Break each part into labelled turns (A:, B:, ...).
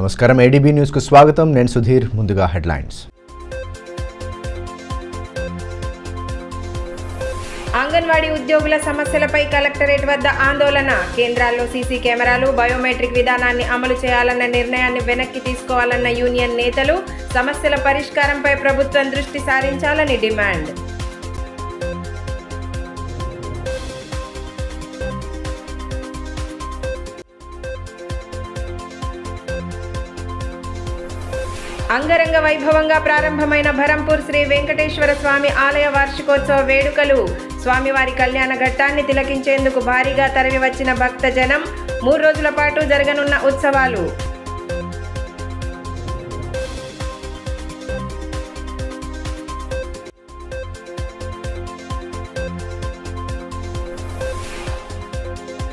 A: నమస్కారం ADB news కు స్వాగతం నేను సుధీర్ ముందుగా హెడ్లైన్స్
B: అంగన్వాడీ ఉద్యోగుల సమస్యలపై కలెక్టరేట్ వద్ద ఆందోళన కేంద్రాల్లో సీసీ కెమెరాలు బయోమెట్రిక్ విధానాన్ని అమలు చేయాలన్న నిర్ణయాన్ని వెనక్కి తీసుకోవాలన్న యూనియన్ నేతలు సమస్యల పరిష్కారంపై ప్రభుత్వం దృష్టి సారించాలని డిమాండ్ అంగరంగ వైభవంగా ప్రారంభమైన భరంపూర్ శ్రీ వెంకటేశ్వర స్వామి ఆలయ వార్షికోత్సవ వేడుకలు స్వామివారి కళ్యాణ ఘట్టాన్ని తిలకించేందుకు భారీగా తరలివచ్చిన భక్తజనం 3 రోజుల పాటు జరగనున్న ఉత్సవాలు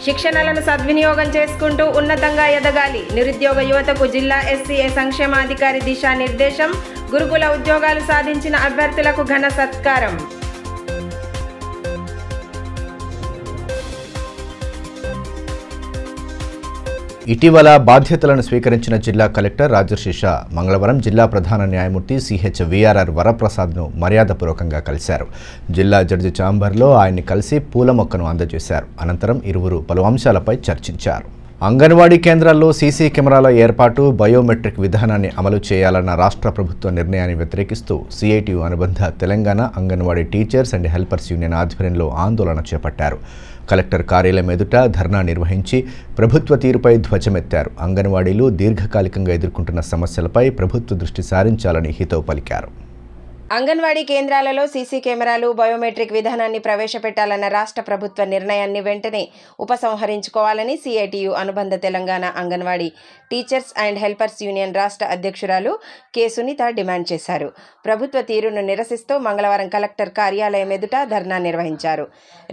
B: శిక్షణలను సద్వినియోగం చేసుకుంటూ ఉన్నతంగా ఎదగాలి నిరుద్యోగ యువతకు జిల్లా ఎస్సీ సంక్షేమాధికారి దిశానిర్దేశం గురుకుల ఉద్యోగాలు సాధించిన అభ్యర్థులకు ఘన సత్కారం
A: ఇటీవల బాధ్యతలను స్వీకరించిన జిల్లా కలెక్టర్ రాజర్షిష మంగళవారం జిల్లా ప్రధాన న్యాయమూర్తి సిహెచ్విఆర్ఆర్ వరప్రసాద్ను మర్యాదపూర్వకంగా కలిశారు. జిల్లా జడ్జి ఛాంబర్లో ఆయన్ని కలిసి పూల మొక్కను అందజేశారు. అనంతరం ఇరువురు పలు అంశాలపై చర్చించారు. అంగన్వాడీ కేంద్రాల్లో సీసీ కెమెరాల ఏర్పాటు బయోమెట్రిక్ విధానాన్ని అమలు చేయాలన్న రాష్ట్ర ప్రభుత్వ నిర్ణయాన్ని వ్యతిరేకిస్తూ సిఐటియు అనుబంధ Telangana anganwadi teachers and helpers union ఆధ్వర్యంలో ఆందోళన చేపట్టారు. కలెక్టర్ కార్యాలయం ఎదుట ధర్నా నిర్వహించి ప్రభుత్వ తీరుపై ధ్వజమెత్తారు. అంగన్వాడీలు దీర్ఘకాలికంగా ఎదుర్కొంటున్న సమస్యలపై ప్రభుత్వ దృష్టి సారించాలని హితవు పలికారు.
B: అంగన్వాడీ కేంద్రాలలో సీసీ కెమెరాలు బయోమెట్రిక్ విధానాన్ని ప్రవేశపెట్టాలన్న రాష్ట్ర ప్రభుత్వ నిర్ణయాన్ని వెంటనే ఉపసంహరించుకోవాలని సిఐటియు అనుబంధ Telangana anganwadi teachers and helpers union రాష్ట్ర అధ్యక్షురాలు కె సునీత డిమాండ్ చేశారు. ప్రభుత్వ తీరును నిరసిస్తూ మంగళవారం కలెక్టర్ కార్యాలయం ఎదుట ధర్నా నిర్వహించారు.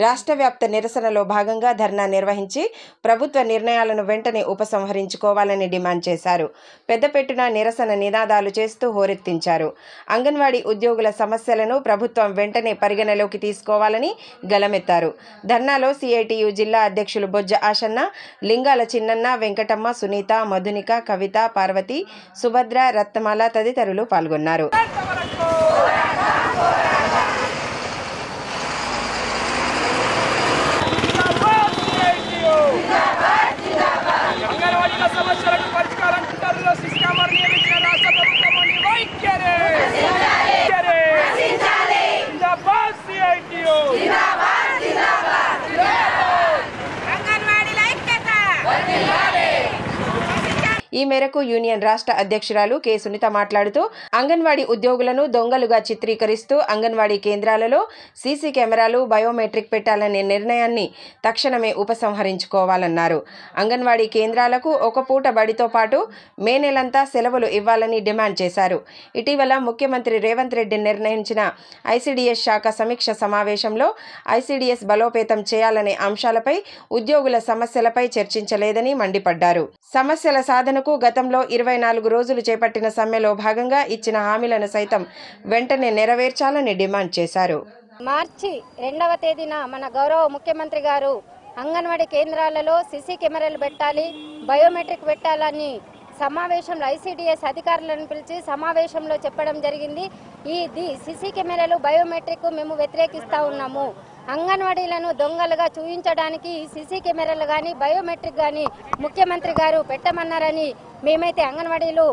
B: రాష్ట్ర వ్యాప్త నిరసనలో భాగంగా ధర్నా నిర్వహించి ప్రభుత్వ నిర్ణయాలను వెంటనే ఉపసంహరించుకోవాలని డిమాండ్ చేశారు. పెద్దపెట్టున నిరసన నినాదాలు చేస్తూ హోరెత్తించారు. అంగన్వాడీ ఉద్యోగుల సమస్యలను ప్రభుత్వం వెంటనే పరిగణలోకి తీసుకోవాలని గలమెత్తారు. ధర్నాలో సిఐటియు జిల్లా అధ్యక్షులు బొజ్జ ఆశన్న, లింగాల చిన్నన్న, వెంకటమ్మ, సునీత, మధునిక, కవిత, పార్వతి, సుభద్ర, రత్నమాల తదితరులు పాల్గొన్నారు. ఈ మేరకు యూనియన్ రాష్ట్ర అధ్యక్షురాలు కె సునీత మాట్లాడుతూ అంగన్వాడీ ఉద్యోగులను దొంగలుగా చిత్రీకరిస్తూ అంగన్వాడీ కేంద్రాలలో సీసీ కెమెరాలు బయోమెట్రిక్ పెట్టాలనే నిర్ణయాన్ని తక్షణమే ఉపసంహరించుకోవాలన్నారు. అంగన్వాడీ కేంద్రాలకు ఒక పూట బడితో పాటు మే నెలంతా సెలవులు ఇవ్వాలని డిమాండ్ చేశారు. ఇటీవల ముఖ్యమంత్రి రేవంత్ రెడ్డి నిర్ణయించిన ఐసీడీఎస్ శాఖ సమీక్ష సమావేశంలో ఐసీడీఎస్ బలోపేతం చేయాలనే అంశాలపై ఉద్యోగుల సమస్యలపై చర్చించలేదని మండిపడ్డారు. సమస్యల సాధన గతంలో 24 రోజులు చేపట్టిన సమ్మెలో భాగంగా ఇచ్చిన హామీలను సైతం వెంటనే నెరవేర్చాలని డిమాండ్ చేశారు.
C: మార్చి 2వ తేదీన మన గౌరవ ముఖ్యమంత్రి గారు అంగన్వాడీ కేంద్రాలలో సీసీ కెమెరాలు పెట్టాలి, బయోమెట్రిక్ పెట్టాలని సమావేశంలో ఐసీడీఎస్ అధికారులను పిలిచి సమావేశంలో చెప్పడం జరిగింది. ఈ సీసీ కెమెరాలు బయోమెట్రిక్ మేము వ్యతిరేకిస్తా ఉన్నాము. అంగన్వాడీలను దొంగలుగా చూపించడానికి సీసీ కెమెరాలు కానీ బయోమెట్రిక్ కానీ ముఖ్యమంత్రి గారు పెట్టమన్నారని మేమైతే అంగన్వాడీలు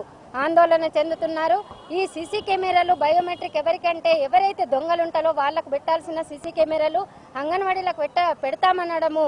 C: ఆందోళన చెందుతున్నారు. ఈ సీసీ కెమెరాలు బయోమెట్రిక్ ఎవరైతే దొంగలు ఉంటారో వాళ్ళకు పెట్టాల్సిన సీసీ కెమెరాలు అంగన్వాడీలకు పెడతామనడము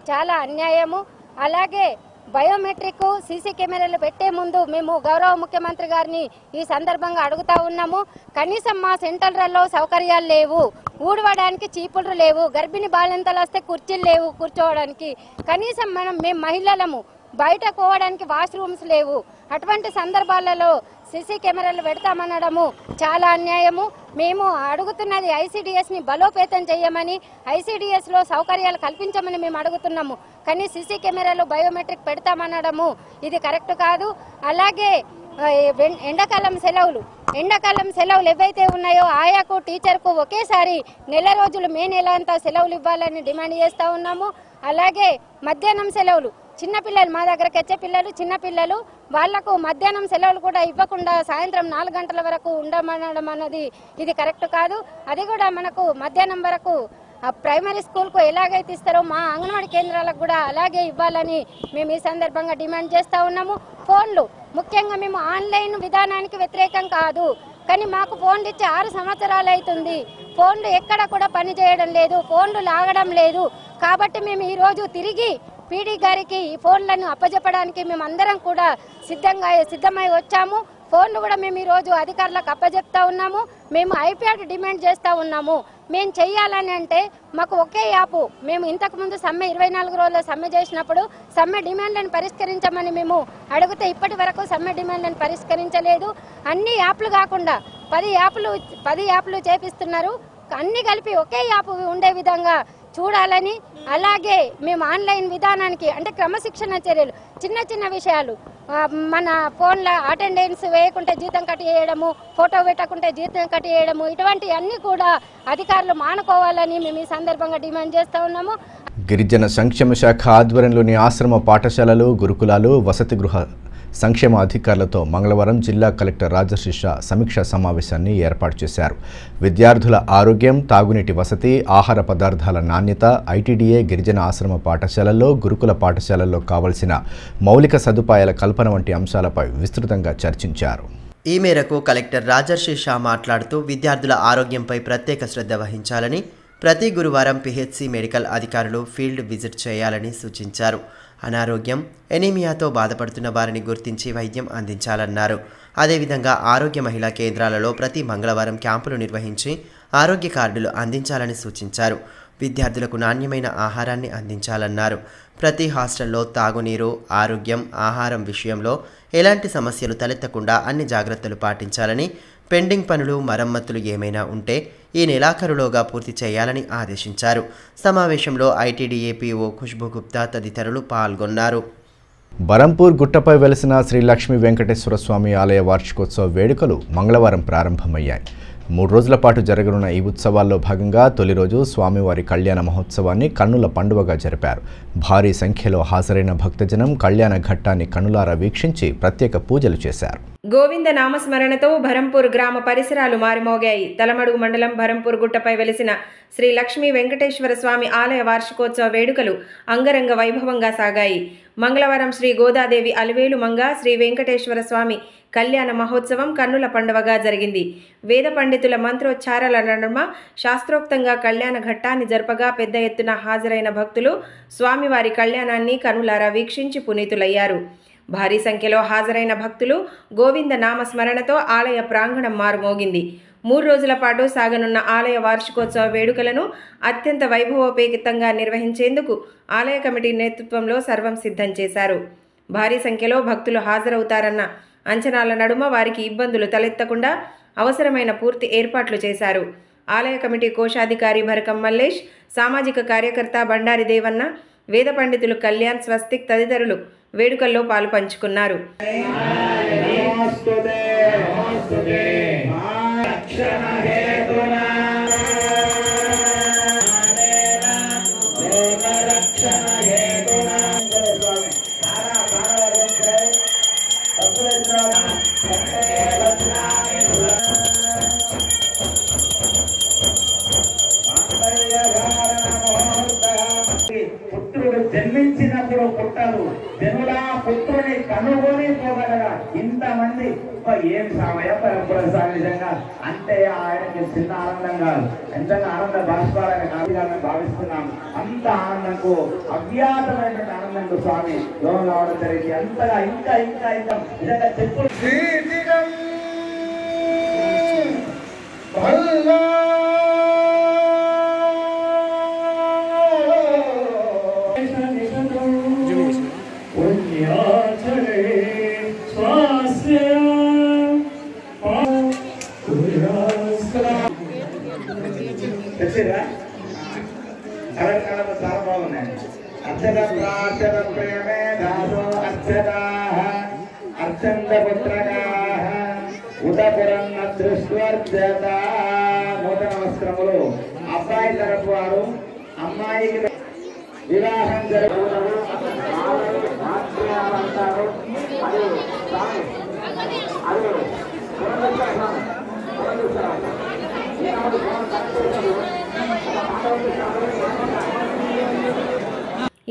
C: చాలా అన్యాయము. అలాగే బయోమెట్రిక్ సీసీ కెమెరాలు పెట్టే ముందు మేము గౌరవ ముఖ్యమంత్రి గారిని ఈ సందర్భంగా అడుగుతా ఉన్నాము. కనీసం మా సెంటర్లలో సౌకర్యాలు లేవు, ఊడవడానికి చీపులు లేవు, గర్భిణీ బాలింతలు వస్తే కుర్చీలు లేవు కూర్చోవడానికి, కనీసం మేము మహిళలము బయట పోవడానికి వాష్రూమ్స్ లేవు. అటువంటి సందర్భాలలో సీసీ కెమెరాలు పెడతామనడము చాలా అన్యాయము. మేము అడుగుతున్నది ఐసీడీఎస్ని బలోపేతం చేయమని, ఐసీడీఎస్లో సౌకర్యాలు కల్పించమని మేము అడుగుతున్నాము. కానీ సీసీ కెమెరాలు బయోమెట్రిక్ పెడతామనడము ఇది కరెక్ట్ కాదు. అలాగే ఎండాకాలం సెలవులు ఏవైతే ఉన్నాయో ఆయాకు టీచర్కు ఒకేసారి నెల రోజులు మే నెల అంతా సెలవులు ఇవ్వాలని డిమాండ్ చేస్తూ ఉన్నాము. అలాగే మధ్యాహ్నం సెలవులు చిన్నపిల్లలు మా దగ్గరకు వచ్చే పిల్లలు చిన్నపిల్లలు వాళ్లకు మధ్యాహ్నం సెలవులు కూడా ఇవ్వకుండా సాయంత్రం 4 గంటల వరకు ఉండమనడం అన్నది ఇది కరెక్ట్ కాదు. అది కూడా మనకు మధ్యాహ్నం వరకు ప్రైమరీ స్కూల్కు ఎలాగైతే ఇస్తారో మా అంగన్వాడీ కేంద్రాలకు కూడా అలాగే ఇవ్వాలని మేము ఈ సందర్భంగా డిమాండ్ చేస్తూ ఉన్నాము. ఫోన్లు ముఖ్యంగా మేము ఆన్లైన్ విధానానికి వ్యతిరేకం కాదు, కానీ మాకు ఫోన్లు ఇచ్చి 6 సంవత్సరాలు అవుతుంది. ఫోన్లు ఎక్కడ కూడా పని చేయడం లేదు, ఫోన్లు లాగడం లేదు. కాబట్టి మేము ఈరోజు తిరిగి పీడీ గారికి ఈ ఫోన్లను అప్పజెప్పడానికి మేము అందరం కూడా సిద్ధమై వచ్చాము. ఫోన్లు కూడా మేము ఈరోజు అధికారులకు అప్పజెప్తా ఉన్నాము. మేము ఐప్యాడ్ డిమాండ్ చేస్తూ ఉన్నాము. మేము చెయ్యాలని అంటే మాకు ఒకే యాప్, మేము ఇంతకుముందు సమ్మె 24 రోజుల సమ్మె చేసినప్పుడు సమ్మె డిమాండ్లను పరిష్కరించమని మేము అడిగితే ఇప్పటి వరకు సమ్మె డిమాండ్లను పరిష్కరించలేదు. అన్ని యాప్లు కాకుండా 10 యాప్లు చేపిస్తున్నారు. అన్ని కలిపి ఒకే యాప్ ఉండే విధంగా చూడాలని, అలాగే మేము ఆన్లైన్ విధానానికి అంటే క్రమశిక్షణ చర్యలు చిన్న విషయాలు మన ఫోన్ల అటెండెన్స్ వేయకుంటే జీతం కట్టేయడము, ఫోటో పెట్టకుంటే జీతం కట్టేయడము, ఇటువంటి అన్ని కూడా అధికారులు మానుకోవాలని మేము ఈ సందర్భంగా డిమాండ్ చేస్తూ ఉన్నాము.
A: గిరిజన సంక్షేమ శాఖ ఆధ్వర్యంలోని ఆశ్రమ పాఠశాలలు, గురుకులాలు, వసతి గృహ సంక్షేమ అధికారులతో మంగళవారం జిల్లా కలెక్టర్ రాజశేష సమీక్షా సమావేశాన్ని ఏర్పాటు చేశారు. విద్యార్థుల ఆరోగ్యం, తాగునీటి వసతి, ఆహార పదార్థాల నాణ్యత, ఐటీడీఏ గిరిజన ఆశ్రమ పాఠశాలల్లో, గురుకుల పాఠశాలల్లో కావలసిన మౌలిక సదుపాయాల కల్పన వంటి అంశాలపై విస్తృతంగా చర్చించారు.
D: ఈ మేరకు కలెక్టర్ రాజశేష మాట్లాడుతూ విద్యార్థుల ఆరోగ్యంపై ప్రత్యేక శ్రద్ధ వహించాలని, ప్రతి గురువారం పిహెచ్సి మెడికల్ అధికారులు ఫీల్డ్ విజిట్ చేయాలని సూచించారు. అనారోగ్యం, ఎనీమియాతో బాధపడుతున్న వారిని గుర్తించి వైద్యం అందించాలన్నారు. అదేవిధంగా ఆరోగ్య మహిళా కేంద్రాలలో ప్రతి మంగళవారం క్యాంపులు నిర్వహించి ఆరోగ్య కార్డులు అందించాలని సూచించారు. విద్యార్థులకు నాణ్యమైన ఆహారాన్ని అందించాలన్నారు. ప్రతి హాస్టల్లో తాగునీరు, ఆరోగ్యం, ఆహారం విషయంలో ఎలాంటి సమస్యలు తలెత్తకుండా అన్ని జాగ్రత్తలు పాటించాలని, పెండింగ్ పనులు, మరమ్మతులు ఏమైనా ఉంటే ఈ నెలాఖరులోగా పూర్తి చేయాలని ఆదేశించారు. సమావేశంలో ఐటీడీఏ పీఓ ఖుష్బూ గుప్తా తదితరులు పాల్గొన్నారు.
A: బరంపూర్ గుట్టపై వెలిసిన శ్రీ లక్ష్మీ వెంకటేశ్వర స్వామి ఆలయ వార్షికోత్సవ వేడుకలు మంగళవారం ప్రారంభమయ్యాయి. 3 రోజుల పాటు జరగనున్న ఈ ఉత్సవాల్లో భాగంగా తొలి రోజు స్వామివారి కళ్యాణ మహోత్సవాన్ని కన్నుల పండువగా జరిపారు. భారీ సంఖ్యలో హాజరైన భక్తజనం కళ్యాణ ఘట్టాన్ని కన్నులారా వీక్షించి ప్రత్యేక పూజలు చేశారు.
B: గోవింద నామస్మరణతో భరంపూర్ గ్రామ పరిసరాలు మారిమోగాయి. తలమడుగు మండలం భరంపూర్ గుట్టపై వెలిసిన శ్రీ లక్ష్మీ వెంకటేశ్వర స్వామి ఆలయ వార్షికోత్సవ వేడుకలు అంగరంగ వైభవంగా సాగాయి. మంగళవారం శ్రీ గోదాదేవి అలివేలు మంగ శ్రీ వెంకటేశ్వర స్వామి కళ్యాణ మహోత్సవం కన్నుల పండువగా జరిగింది. వేద పండితుల మంత్రోచ్చారాల నడుమ శాస్త్రోక్తంగా కళ్యాణ ఘట్టాన్ని జరపగా పెద్ద ఎత్తున హాజరైన భక్తులు స్వామివారి కళ్యాణాన్ని కన్నులారా వీక్షించి పునీతులయ్యారు. భారీ సంఖ్యలో హాజరైన భక్తులు గోవింద నామస్మరణతో ఆలయ ప్రాంగణం మారుమోగింది. 3 రోజుల పాటు సాగనున్న ఆలయ వార్షికోత్సవ వేడుకలను అత్యంత వైభవోపేతంగా నిర్వహించేందుకు ఆలయ కమిటీ నేతృత్వంలో సర్వం సిద్ధం చేశారు. భారీ సంఖ్యలో భక్తులు హాజరవుతారన్న అంచనాల నడుమ వారికి ఇబ్బందులు తలెత్తకుండా అవసరమైన పూర్తి ఏర్పాట్లు చేశారు. ఆలయ కమిటీ కోశాధికారి భరకం మల్లేష్, సామాజిక కార్యకర్త బండారి దేవన్న, వేద పండితులు కళ్యాణ్, స్వస్తిక్ తదితరులు వేడుకల్లో పాలు పంచుకున్నారు.
E: పుత్రుడు జన్మించినప్పుడు పుట్టరు, జనులా పుత్రుని కనుగొని పోగలరా. ఇంతమంది ఏం నిజంగా అంటే ఆయనకి చిన్న ఆనందం కాదు, ఎంతగా ఆనంద భాషపాలని కాదుగానే భావిస్తున్నాం. అంత ఆనందంకు అవ్యాతమైనటువంటి ఆనందంకు స్వామి లోన్ రావడం జరిగింది. అంతగా ఇంకా ఇంకా ఇంకా నిజంగా చెప్పు చాలా బాగున్నాయి. అక్షర ప్రాచర ప్రేమే దాసో అక్షరా అర్చంద పుత్రకాః ఉదపురన్న దృష్ట్వర్జత. నూతన వస్త్రములు అబ్బాయి తరపు వారు అమ్మాయికి వివాహం జరుగుతుంది.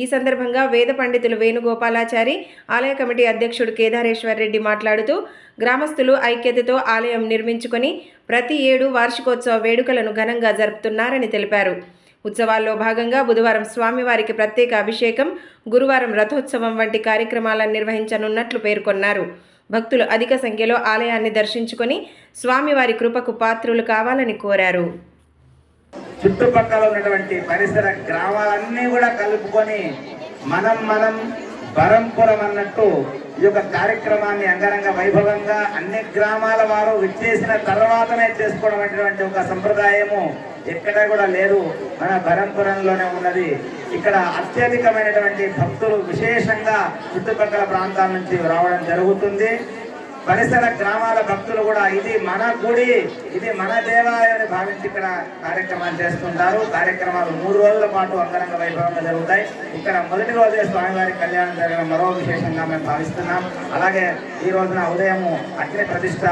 B: ఈ సందర్భంగా వేద పండితులు వేణుగోపాలాచారి, ఆలయ కమిటీ అధ్యక్షుడు కేదారేశ్వర్ రెడ్డి మాట్లాడుతూ గ్రామస్తులు ఐక్యతతో ఆలయం నిర్మించుకొని ప్రతి ఏడు వార్షికోత్సవ వేడుకలను ఘనంగా జరుపుతున్నారని తెలిపారు. ఉత్సవాల్లో భాగంగా బుధవారం స్వామివారికి ప్రత్యేక అభిషేకం, గురువారం రథోత్సవం వంటి కార్యక్రమాలను నిర్వహించనున్నట్లు పేర్కొన్నారు. భక్తులు అధిక సంఖ్యలో ఆలయాన్ని దర్శించుకొని స్వామివారి కృపకు పాత్రులు కావాలని కోరారు.
E: చుట్టుపక్కల ఉన్నటువంటి పరిసర గ్రామాలన్నీ కూడా కలుపుకొని మనం బరంపురం అన్నట్టు ఈ యొక్క కార్యక్రమాన్ని అంగరంగ వైభవంగా అన్ని గ్రామాల వారు విచ్చేసిన తర్వాతనే చేసుకోవడం అనేటువంటి ఒక సంప్రదాయము ఎక్కడ కూడా లేదు, మన బరంపురంలోనే ఉన్నది. ఇక్కడ అత్యధికమైనటువంటి భక్తులు విశేషంగా చుట్టుపక్కల ప్రాంతాల నుంచి రావడం జరుగుతుంది. పరిసర గ్రామాల భక్తులు కూడా ఇది మన గుడి, ఇది మన దేవాలయం అని భావించి ఇక్కడ కార్యక్రమాలు చేస్తుంటారు. కార్యక్రమాలు 3 రోజుల పాటు అంగరంగ వైభవంగా జరుగుతాయి. ఇక్కడ మొదటి రోజే స్వామివారి కళ్యాణం జరగడం మరో విశేషంగా మేము భావిస్తున్నాం. అలాగే ఈ రోజున ఉదయము అగ్ని ప్రతిష్ట,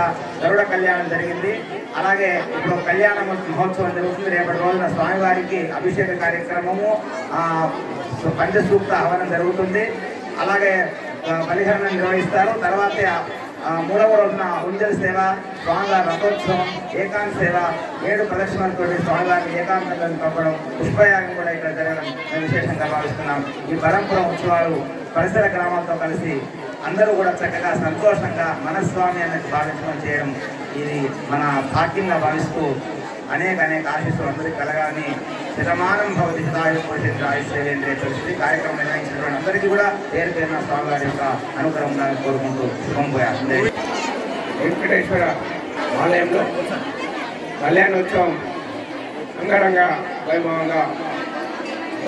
E: గరుడ కళ్యాణం జరిగింది. అలాగే ఇప్పుడు కళ్యాణ మహోత్సవం జరుగుతుంది. రేపటి రోజున స్వామివారికి అభిషేక కార్యక్రమము, పంచసూక్త హవనం జరుగుతుంది. అలాగే బలిహరణం నిర్వహిస్తారు. తర్వాతే 3వ రోజున ఉంజల్ సేవ, స్వామివారి రథోత్సవం, ఏకాంత సేవ, 7 ప్రదక్షిణలతో స్వామివారిని ఏకాంతంగా పంపడం, పుష్పయాగం కూడా ఇక్కడ జరగడం మేము విశేషంగా భావిస్తున్నాం. ఈ బరంపురం ఉత్సవాలు పరిసర గ్రామాలతో కలిసి అందరూ కూడా చక్కగా సంతోషంగా మనస్వామి అనేది భావించడం చేయడం ఇది మన భాగ్యంగా భావిస్తూ అనేక ఆశీస్సులు అందరికీ కలగాలని శతమానం భవతి శతాయుషేంద్రియ పరిస్థితి కార్యక్రమం నిర్వహించినటువంటి అందరికీ కూడా పేరు పేరున స్వామివారి యొక్క అనుగ్రహం ఉండాలని కోరుకుంటూ శుభంపోయారు.
F: వెంకటేశ్వర ఆలయంలో కళ్యాణోత్సవం అంగరంగ వైభవంగా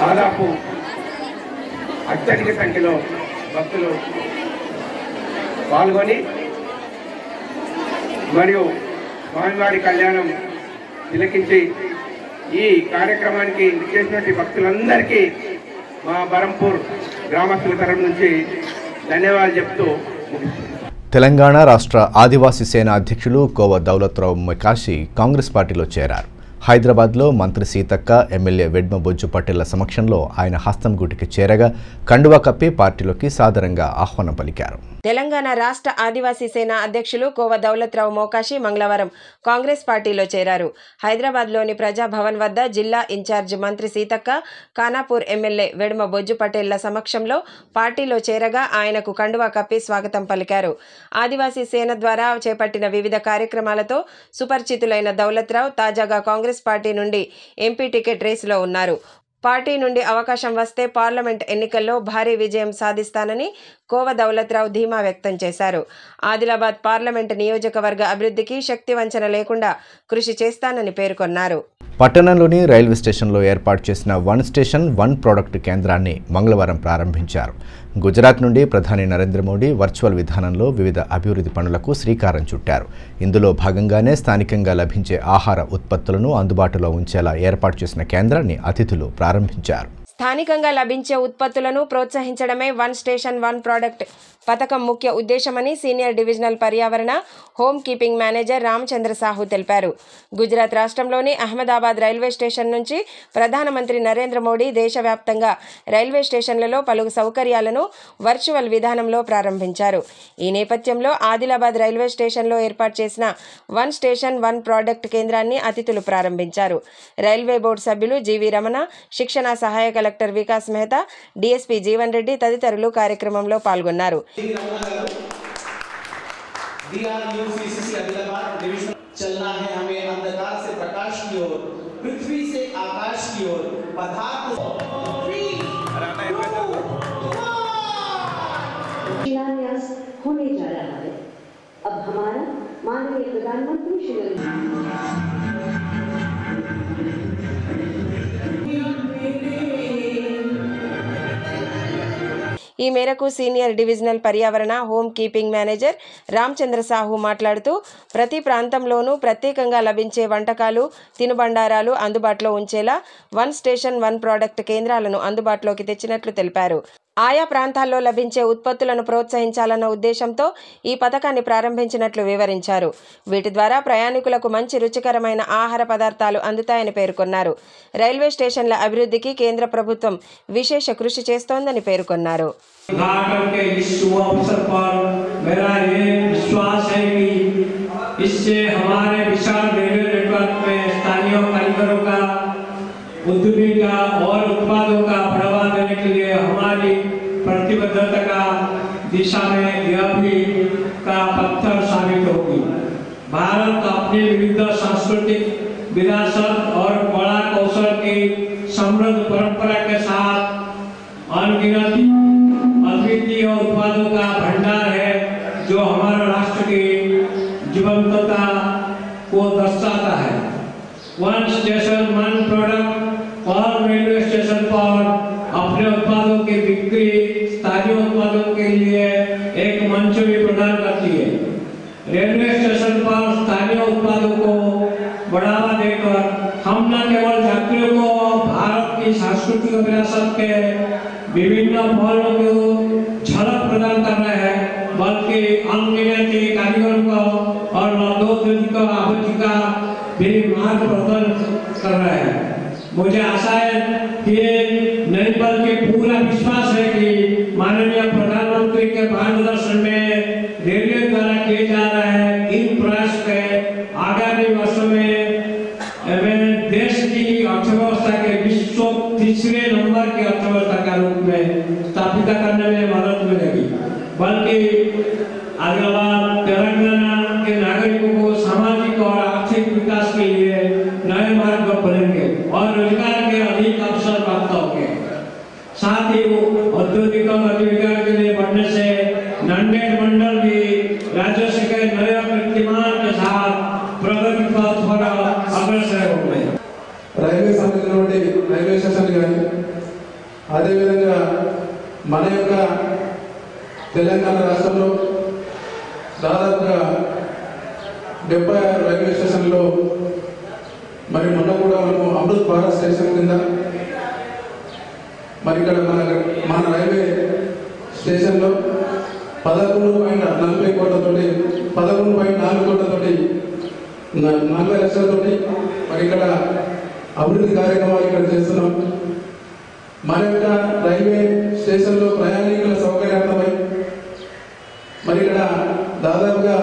F: దాదాపు అత్యధిక సంఖ్యలో భక్తులు పాల్గొని మరియు స్వామివారి కళ్యాణం తిలకించి ఈ కార్యక్రమానికి చేసినటువంటి భక్తులందరికీ మా బరంపూర్ గ్రామస్తుల తరఫు నుంచి ధన్యవాదాలు చెప్తూ
A: తెలంగాణ రాష్ట్ర ఆదివాసీ సేన అధ్యక్షులు కోవ దౌలత్రావు మొకాషి కాంగ్రెస్ పార్టీలో చేరారు. హైదరాబాద్లో మంత్రి సీతక్క, ఎమ్మెల్యే వెడ్మ బొజ్జు పటేళ్ల సమక్షంలో ఆయన హస్తం గూటికి చేరగా కండువా కప్పి పార్టీలోకి సాదరంగా ఆహ్వానం పలికారు.
B: తెలంగాణ రాష్ట్ర ఆదివాసీ సేన అధ్యక్షులు కోవ దౌలత్రావు మొకాషి మంగళవారం కాంగ్రెస్ పార్టీలో చేరారు. హైదరాబాద్లోని ప్రజాభవన్ వద్ద జిల్లా ఇన్ఛార్జి మంత్రి సీతక్క, ఖానాపూర్ ఎమ్మెల్యే వెడ్మ బొజ్జు పటేళ్ల సమక్షంలో పార్టీలో చేరగా ఆయనకు కండువా కప్పి స్వాగతం పలికారు. ఆదివాసీ సేన ద్వారా చేపట్టిన వివిధ కార్యక్రమాలతో సుపరిచితులైన దౌలత్రావు తాజాగా కాంగ్రెస్ పార్టీ నుండి ఎంపీ టికెట్ రేసులో ఉన్నారు. పార్టీ నుండి అవకాశం వస్తే పార్లమెంట్ ఎన్నికల్లో భారీ విజయం సాధిస్తానని కోవ దౌలత్రావు ధీమా వ్యక్తం చేశారు. ఆదిలాబాద్ పార్లమెంట్ నియోజకవర్గ అభివృద్ధికి శక్తి వంచన లేకుండా కృషి చేస్తానని పేర్కొన్నారు.
A: పట్టణంలోని రైల్వే స్టేషన్లో ఏర్పాటు చేసిన 1 స్టేషన్ 1 ప్రోడక్ట్ కేంద్రాన్ని మంగళవారం ప్రారంభించారు. గుజరాత్ నుండి ప్రధాని నరేంద్ర మోడీ వర్చువల్ విధానంలో వివిధ అభివృద్ధి పనులకు శ్రీకారం చుట్టారు. ఇందులో భాగంగానే స్థానికంగా లభించే ఆహార ఉత్పత్తులను అందుబాటులో ఉంచేలా ఏర్పాటు చేసిన కేంద్రాన్ని అతిథులు ప్రారంభించారు.
B: స్థానికంగా లభించే ఉత్పత్తులను ప్రోత్సహించడమే 1 స్టేషన్ 1 ప్రోడక్ట్ పథకం ముఖ్య ఉద్దేశమని సీనియర్ డివిజనల్ పర్యావరణ home keeping manager Ramachandra Sahu తెలిపారు. గుజరాత్ రాష్ట్రంలోని అహ్మదాబాద్ రైల్వే స్టేషన్ నుంచి ప్రధానమంత్రి నరేంద్ర మోడీ దేశవ్యాప్తంగా రైల్వే స్టేషన్లలో పలు సౌకర్యాలను వర్చువల్ విధానంలో ప్రారంభించారు. ఈ నేపథ్యంలో ఆదిలాబాద్ రైల్వే స్టేషన్లో ఏర్పాటు చేసిన 1 స్టేషన్ 1 ప్రోడక్ట్ కేంద్రాన్ని అతిథులు ప్రారంభించారు. రైల్వే బోర్డు సభ్యులు జీవి రమణ, శిక్షణ సహాయ కలెక్టర్ వికాస్ మెహతా, డీఎస్పీ జీవన్ రెడ్డి తదితరులు కార్యక్రమంలో పాల్గొన్నారు.
G: चलना है हमें अंधकार से प्रकाश की ओर, पृथ्वी से आकाश की ओर,
H: शिलान्यास होने जा रहा है. अब हमारा माननीय प्रधानमंत्री श्री
B: ఈ మేరకు సీనియర్ డివిజనల్ పర్యావరణ home keeping manager Ramachandra Sahu మాట్లాడుతూ ప్రతి ప్రాంతంలోనూ ప్రత్యేకంగా లభించే వంటకాలు, తినుబండారాలు అందుబాటులో ఉంచేలా 1 స్టేషన్ 1 ప్రోడక్ట్ కేంద్రాలను అందుబాటులోకి తెచ్చినట్లు తెలిపారు. ఆయా ప్రాంతాల్లో లభించే ఉత్పత్తులను ప్రోత్సహించాలన్న ఉద్దేశంతో ఈ పథకాన్ని ప్రారంభించినట్లు వివరించారు. వీటి ద్వారా ప్రయాణికులకు మంచి రుచికరమైన ఆహార పదార్థాలు అందుతాయని పేర్కొన్నారు. రైల్వే స్టేషన్ల అభివృద్ధికి కేంద్ర ప్రభుత్వం విశేష కృషి చేస్తోందని పేర్కొన్నారు.
I: उद्यमिता और उत्पादों का बढ़ावा देने के लिए हमारी प्रतिबद्धता का दिशा में यह भी का पत्थर साबित होगी। भारत अपनी विविध सांस्कृतिक विरासत और कला कौशल की समृद्ध परंपरा के साथ अनगिनत अद्वितीय उत्पादों का भंडार है, जो हमारे राष्ट्र की जीवंतता को दर्शाता है। वन स्टेशन वन प्रोडक्ट और रेलवे स्टेशन पर अपने उत्पादों की बिक्री स्थानीय उत्पादों के लिए एक मंच भी प्रदान करती है। रेलवे स्टेशन पर स्थानीय उत्पादों को बढ़ावा देकर हम न केवल यात्रियों को भारत की सांस्कृतिक विरासत के विभिन्न पहलुओं को झलक प्रदान कर रहे हैं, बल्कि अनगिनत कारीगरों को और नवोद्यमियों को आजीविका भी मार्ग प्रदान कर रहे हैं। मुझे आशा है कि नहीं बल्कि पूरा विश्वास है कि माननीय प्रधानमंत्री के मार्गदर्शन में रेलवे द्वारा किए जा रहे इन प्रयास के आगामी वर्षों में देश की अर्थव्यवस्था के विश्व तीसरे नंबर की अर्थव्यवस्था के रूप में स्थापित करने में मदद मिलेगी, बल्कि आदिलाबाद तेलंगाना के नागरिकों को सामाजिक और आर्थिक विकास के लिए नए मार्ग बनेंगे और रोजगार के अधिक अवसर प्राप्त होंगे। साथ ही औद्योगिक गतिविधियों के लिए बढ़ने से नांदेड़ मंडल भी राज्य के नए कीर्तिमान के साथ प्रगति पथ पर अग्रसर होंगे।
J: రైల్వే సంబంధించినటువంటి రైల్వే స్టేషన్ కానీ అదేవిధంగా మన యొక్క తెలంగాణ రాష్ట్రంలో దాదాపుగా 76 రైల్వే స్టేషన్లో మరి మొన్న కూడా మనము అమృత్ భారత్ స్టేషన్ కింద మరి ఇక్కడ మన రైల్వే స్టేషన్లో 11.40 కోట్లతోటి 11.4 కోట్లతోటి 40 లక్షలతోటి మరి ఇక్కడ అభివృద్ధి కార్యక్రమాలు ఇక్కడ చేస్తున్నాం. మన యొక్క రైల్వే స్టేషన్లో ప్రయాణికుల సౌకర్యార్థమై మరి ఇక్కడ దాదాపుగా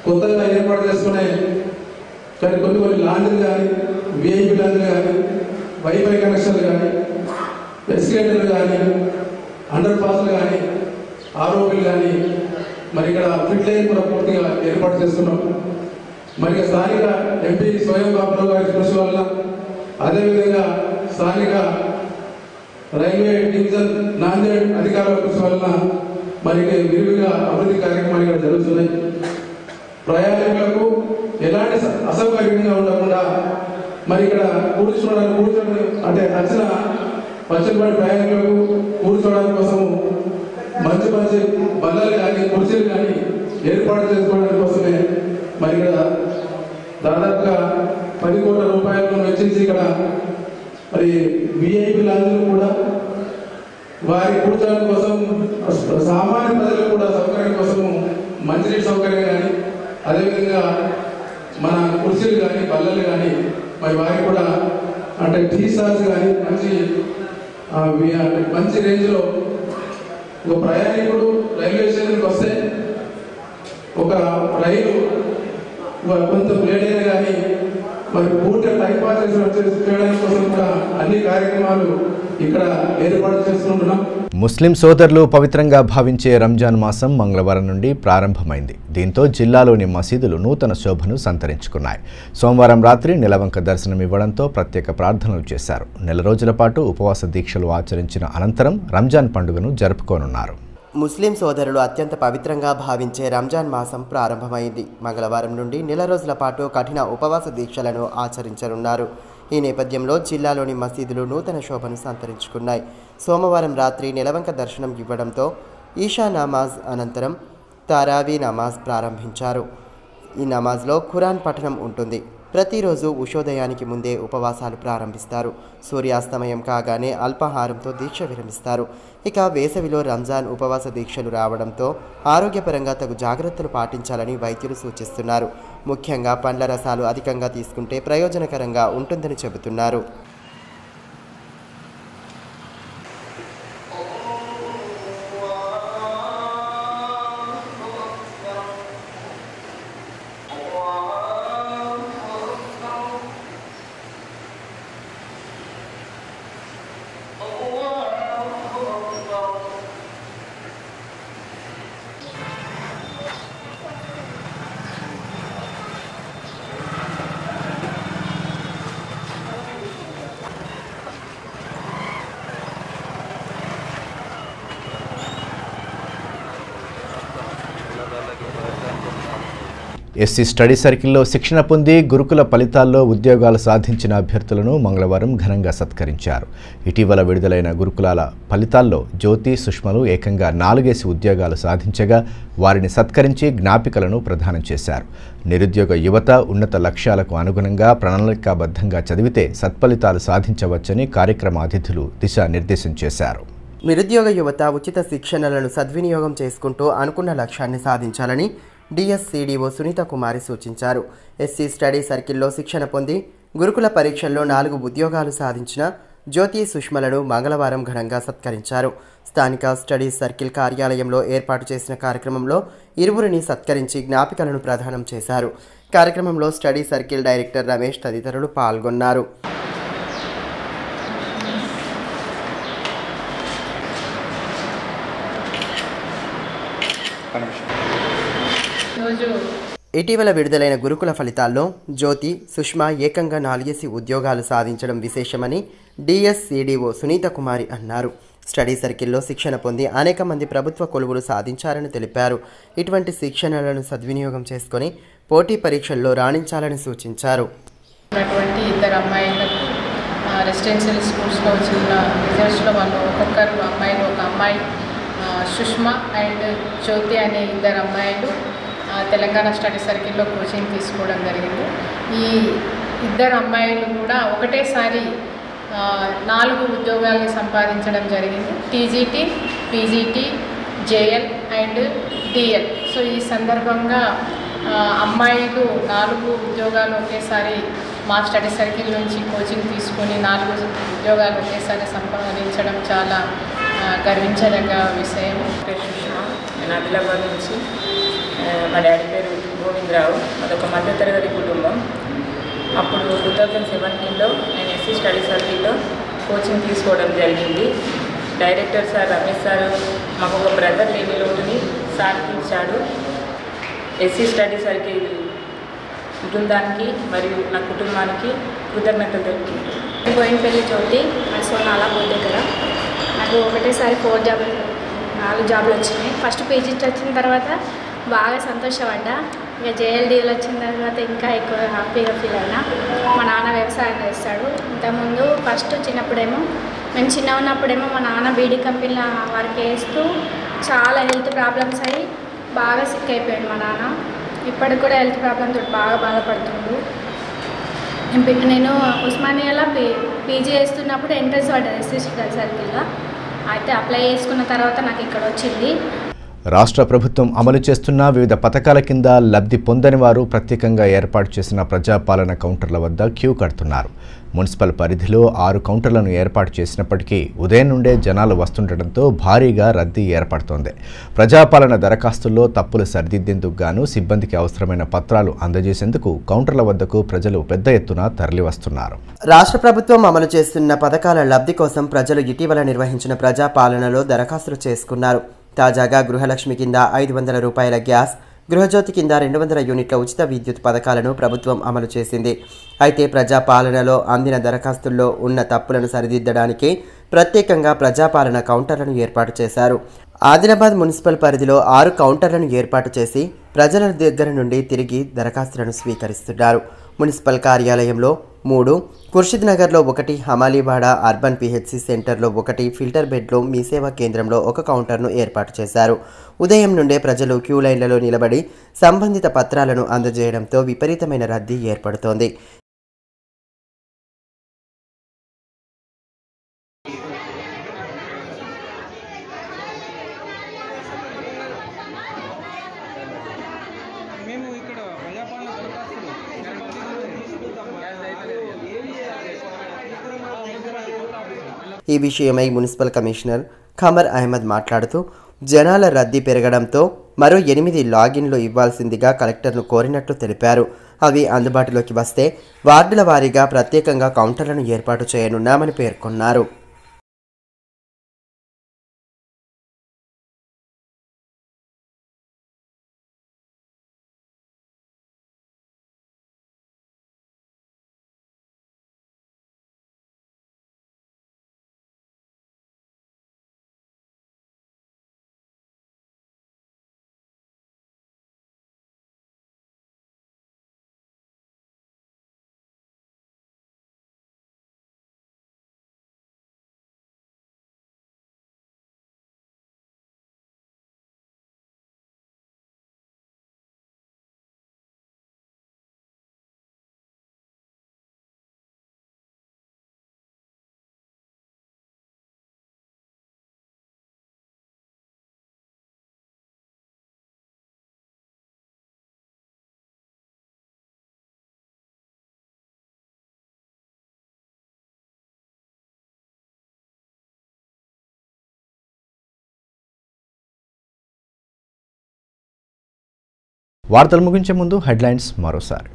J: కొత్తగా ఏర్పాటు చేసుకునే కానీ కొన్ని లాండ్రీలు కానీ విఐపి లాండ్రీలు కానీ వైఫై కనెక్షన్లు కానీ ఎస్కేటర్లు కానీ అండర్ పాస్లు కానీ ఆర్ఓపీలు కానీ మరి ఇక్కడ ఫిట్ లైన్ కూడా పూర్తిగా ఏర్పాటు చేస్తున్నాం. మరి స్థానిక ఎంపీ స్వయం బాబు గారి కృషి వల్ల అదేవిధంగా స్థానిక రైల్వే డివిజన్ నాందేడ్ అధికారుల కృషి వలన మరి విరివిగా అభివృద్ధి కార్యక్రమాలు ఇక్కడ జరుగుతున్నాయి. ప్రయాణికులకు ఎలాంటి అసౌకర్యంగా ఉండకుండా మరి ఇక్కడ కూర్చోని అంటే వచ్చిన పచ్చనిపడి ప్రయాణికులకు కూర్చోవడానికి కోసము మంచి మంచి బల్లలు కానీ కుర్చీలు కానీ ఏర్పాటు చేసుకోవడానికి కోసమే మరి ఇక్కడ దాదాపుగా 10 కోట్ల రూపాయలను వెచ్చించి ఇక్కడ మరి విఐపి లాంజ్లు కూడా వారి కూర్చోవడం కోసం సామాన్య ప్రజలకు కూడా సౌకర్యం కోసము మంచినీటి సౌకర్యం కానీ అదేవిధంగా మన కుర్చీలు కానీ బల్లలు కానీ మరి వారికి కూడా అంటే టీ స్టాల్స్ కానీ మంచి రేంజ్లో ఒక ప్రయాణికుడు రైల్వే స్టేషన్కి వస్తే ఒక రైలు కొంత లేట్ అయినా కానీ మరి పూర్తిగా టైం పాస్ చేయడానికి కోసం కూడా అన్ని కార్యక్రమాలు ఇక్కడ ఏర్పాటు చేసుకుంటున్నాం.
A: ముస్లిం సోదరులు పవిత్రంగా భావించే రంజాన్ మాసం మంగళవారం నుండి ప్రారంభమైంది. దీంతో జిల్లాలోని మసీదులు నూతన శోభను సంతరించుకున్నాయి. సోమవారం రాత్రి నిలవంక దర్శనం ఇవ్వడంతో ప్రత్యేక ప్రార్థనలు చేశారు. నెల రోజుల పాటు ఉపవాస దీక్షలు ఆచరించిన అనంతరం రంజాన్ పండుగను జరుపుకోనున్నారు.
D: ముస్లిం సోదరులు అత్యంత పవిత్రంగా భావించే రంజాన్ మాసం ప్రారంభమైంది. మంగళవారం నుండి నెల రోజుల పాటు కఠిన ఉపవాస దీక్షలను ఆచరించనున్నారు. ఈ నేపథ్యంలో జిల్లాలోని మసీదులు నూతన శోభను సంతరించుకున్నాయి. సోమవారం రాత్రి నిలవంక దర్శనం ఇవ్వడంతో ఈషా నమాజ్ అనంతరం తారావీ నమాజ్ ప్రారంభించారు. ఈ నమాజ్లో ఖురాన్ పఠనం ఉంటుంది. ప్రతిరోజు ఉషోదయానికి ముందే ఉపవాసాలు ప్రారంభిస్తారు. సూర్యాస్తమయం కాగానే అల్పాహారంతో దీక్ష విరమిస్తారు. ఇక వేసవిలో రంజాన్ ఉపవాస దీక్షలు రావడంతో ఆరోగ్యపరంగా తగు జాగ్రత్తలు పాటించాలని వైద్యులు సూచిస్తున్నారు. ముఖ్యంగా పండ్ల రసాలు అధికంగా తీసుకుంటే ప్రయోజనకరంగా ఉంటుందని చెబుతున్నారు.
A: ఎస్సీ స్టడీ సర్కిల్లో శిక్షణ పొంది గురుకుల ఫలితాల్లో ఉద్యోగాలు సాధించిన అభ్యర్థులను మంగళవారం ఘనంగా సత్కరించారు. ఇటీవల విడుదలైన గురుకులాల ఫలితాల్లో జ్యోతి, సుష్మలు ఏకంగా 4 ఉద్యోగాలు సాధించగా వారిని సత్కరించి జ్ఞాపికలను ప్రదానం చేశారు. నిరుద్యోగ యువత ఉన్నత లక్ష్యాలకు అనుగుణంగా ప్రణాళికాబద్ధంగా చదివితే సత్ఫలితాలు సాధించవచ్చని కార్యక్రమ అతిథులు దిశానిర్దేశం చేశారు.
D: నిరుద్యోగ యువత ఉచిత శిక్షణలను సద్వినియోగం చేసుకుంటూ అనుకున్న లక్ష్యాన్ని సాధించాలని డిఎస్సిడిఓ సునీత కుమారి సూచించారు. ఎస్సీ స్టడీ సర్కిల్లో శిక్షణ పొంది గురుకుల పరీక్షల్లో 4 ఉద్యోగాలు సాధించిన జ్యోతి, సుష్మలను మంగళవారం ఘనంగా సత్కరించారు. స్థానిక స్టడీ సర్కిల్ కార్యాలయంలో ఏర్పాటు చేసిన కార్యక్రమంలో ఇరువురిని సత్కరించి జ్ఞాపికలను ప్రదానం చేశారు. కార్యక్రమంలో స్టడీ సర్కిల్ డైరెక్టర్ రమేష్ తదితరులు పాల్గొన్నారు. ఇటీవల విడుదలైన గురుకుల ఫలితాల్లో జ్యోతి, సుష్మా ఏకంగా 4 ఉద్యోగాలు సాధించడం విశేషమని డిఎస్సిడిఓ సునీత కుమారి అన్నారు. స్టడీ సర్కిల్లో శిక్షణ పొంది అనేక మంది ప్రభుత్వ కొలువులు సాధించారని తెలిపారు. ఇటువంటి శిక్షణలను సద్వినియోగం చేసుకుని పోటీ పరీక్షల్లో రాణించాలని సూచించారు.
K: ఇద్దరు అమ్మాయిలకు రెసిడెన్షియల్ స్కూల్స్లో వచ్చిన రిజల్ట్స్లో వాళ్ళు ఒక్కొక్కరు అమ్మాయిలు, ఒక అమ్మాయి సుష్మా అండ్ జ్యోతి అనే 2 అమ్మాయిలు తెలంగాణ స్టడీ సర్కిల్లో కోచింగ్ తీసుకోవడం జరిగింది. ఈ 2 అమ్మాయిలు కూడా ఒకటేసారి 4 ఉద్యోగాల్ని సంపాదించడం జరిగింది. TGT, PGT, JL and DL. So ఈ సందర్భంగా అమ్మాయిలు 4 ఉద్యోగాలు ఒకేసారి మా స్టడీ సర్కిల్ నుంచి కోచింగ్ తీసుకొని 4 ఉద్యోగాలు ఒకేసారి సంపాదించడం చాలా గర్వించదగ్గ విషయం.
L: సుష్మా, నేను ఆదిలాబాద్ నుంచి. మా డాడీ పేరు గోవిందరావు. అదొక మధ్యతరగతి కుటుంబం. అప్పుడు 2017లో నేను ఎస్సీ స్టడీ సర్కిల్లో కోచింగ్ తీసుకోవడం జరిగింది. డైరెక్టర్ సార్ రమేష్ సార్ మాకు ఒక బ్రదర్ లేని లోటుని సార్ తీర్చాడు. ఎస్సీ స్టడీ సర్కిల్ బృందానికి మరియు నా కుటుంబానికి కృతజ్ఞతలు తెలుపుతున్నాను.
M: బోయినపల్లి జ్యోతి, సోనాలాపూర్ దగ్గర. నాకు ఒకటేసారి 4 జాబులు వచ్చినాయి. ఫస్ట్ పీజీ వచ్చిన తర్వాత బాగా సంతోషపడ్డా. ఇక జేఎల్డీలు వచ్చిన తర్వాత ఇంకా ఎక్కువ హ్యాపీగా ఫీల్ అయినా. మా నాన్న వ్యవసాయం చేస్తాడు. ఇంతకుముందు ఫస్ట్ చిన్నప్పుడేమో మేము చిన్న ఉన్నప్పుడేమో మా నాన్న బీడీ కంపెనీలో వర్క్ చేస్తూ చాలా హెల్త్ ప్రాబ్లమ్స్ అయ్యి బాగా సిక్ అయిపోయాడు మా నాన్న. ఇప్పటికి కూడా హెల్త్ ప్రాబ్లమ్స్ బాగా బాధపడుతుండు. నేను ఉస్మానియాలో పీజీ చేస్తున్నప్పుడు ఎంట్రన్స్ పడ్డది ఎస్సీ సర్కిల్లో. అయితే అప్లై చేసుకున్న తర్వాత నాకు ఇక్కడ వచ్చింది.
A: రాష్ట్ర ప్రభుత్వం అమలు చేస్తున్న వివిధ పథకాల కింద లబ్ధి పొందని వారు ప్రత్యేకంగా ఏర్పాటు చేసిన ప్రజాపాలన కౌంటర్ల వద్ద క్యూ కడుతున్నారు. మున్సిపల్ పరిధిలో 6 కౌంటర్లను ఏర్పాటు చేసినప్పటికీ ఉదయం నుండే జనాలు వస్తుండటంతో భారీగా రద్దీ ఏర్పడుతోంది. ప్రజాపాలన దరఖాస్తుల్లో తప్పులు సరిదిద్దేందుకు గాను సిబ్బందికి అవసరమైన పత్రాలు అందజేసేందుకు కౌంటర్ల వద్దకు ప్రజలు పెద్ద ఎత్తున తరలివస్తున్నారు.
D: రాష్ట్ర ప్రభుత్వం అమలు చేస్తున్న పథకాల లబ్ధి కోసం ప్రజలు ఇటీవల నిర్వహించిన ప్రజాపాలనలో దరఖాస్తులు చేసుకున్నారు. తాజాగా గృహలక్ష్మి కింద 500 రూపాయల గ్యాస్, గృహజ్యోతి కింద 200 యూనిట్ల ఉచిత విద్యుత్ పథకాలను ప్రభుత్వం అమలు చేసింది. అయితే ప్రజాపాలనలో అందిన దరఖాస్తుల్లో ఉన్న తప్పులను సరిదిద్దడానికి ప్రత్యేకంగా ప్రజాపాలన కౌంటర్లను ఏర్పాటు చేశారు. ఆదిలాబాద్ మున్సిపల్ పరిధిలో 6 కౌంటర్లను ఏర్పాటు చేసి ప్రజల దగ్గర నుండి తిరిగి దరఖాస్తులను స్వీకరిస్తున్నారు. మున్సిపల్ కార్యాలయంలో 3, ఖుర్షిద్ నగర్లో 1, హమాలీవాడ అర్బన్ పిహెచ్సి సెంటర్లో 1, ఫిల్టర్ బెడ్లో మీ సేవా కేంద్రంలో 1 కౌంటర్ను ఏర్పాటు చేశారు. ఉదయం నుండే ప్రజలు క్యూ లైన్లలో నిలబడి సంబంధిత పత్రాలను అందజేయడంతో విపరీతమైన రద్దీ ఏర్పడుతోంది. ఈ విషయమై మున్సిపల్ కమిషనర్ ఖమర్ అహ్మద్ మాట్లాడుతూ జనాల రద్దీ పెరగడంతో మరో 8 లాగిన్లు ఇవ్వాల్సిందిగా కలెక్టర్ను కోరినట్లు తెలిపారు. అవి అందుబాటులోకి వస్తే వార్డుల వారీగా ప్రత్యేకంగా కౌంటర్లను ఏర్పాటు చేయనున్నామని పేర్కొన్నారు.
A: వార్తలు ముగించే ముందు హెడ్లైన్స్ మరోసారి.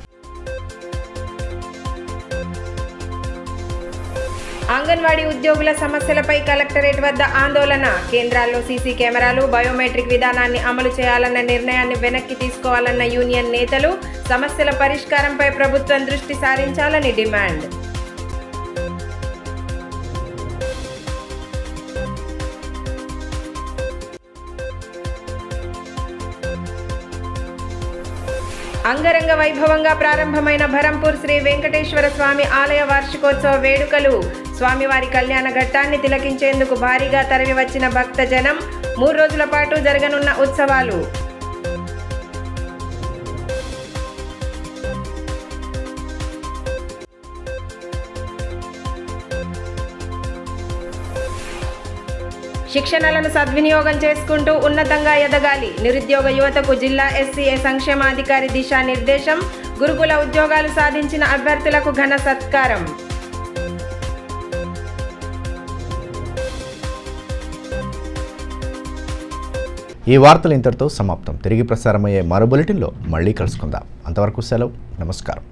B: అంగన్వాడీ ఉద్యోగుల సమస్యలపై కలెక్టరేట్ వద్ద ఆందోళన. కేంద్రాల్లో సీసీ కెమెరాలు, బయోమెట్రిక్ విధానాన్ని అమలు చేయాలన్న నిర్ణయాన్ని వెనక్కి తీసుకోవాలన్న యూనియన్ నేతలు. సమస్యల పరిష్కారంపై ప్రభుత్వం దృష్టి సారించాలని డిమాండ్. అంగరంగ వైభవంగా ప్రారంభమైన బరంపూర్ శ్రీ వెంకటేశ్వర స్వామి ఆలయ వార్షికోత్సవ వేడుకలు. స్వామివారి కళ్యాణ ఘట్టాన్ని తిలకించేందుకు భారీగా తరలివచ్చిన భక్తజనం. 3 రోజుల పాటు జరగనున్న ఉత్సవాలు. శిక్షణలను సద్వినియోగం చేసుకుంటూ ఉన్నతంగా ఎదగాలి. నిరుద్యోగ యువతకు జిల్లా ఎస్సీఏ సంక్షేమాధికారి దిశానిర్దేశం. గురుకుల ఉద్యోగాలు సాధించిన అభ్యర్థులకు ఘన సత్కారం.
A: ఈ వార్తలు ఇంతటితో సమాప్తం. తిరిగి ప్రసారమయ్యే మరో బులెటిన్లో మళ్ళీ కలుసుకుందాం. అంతవరకు సెలవు. నమస్కారం.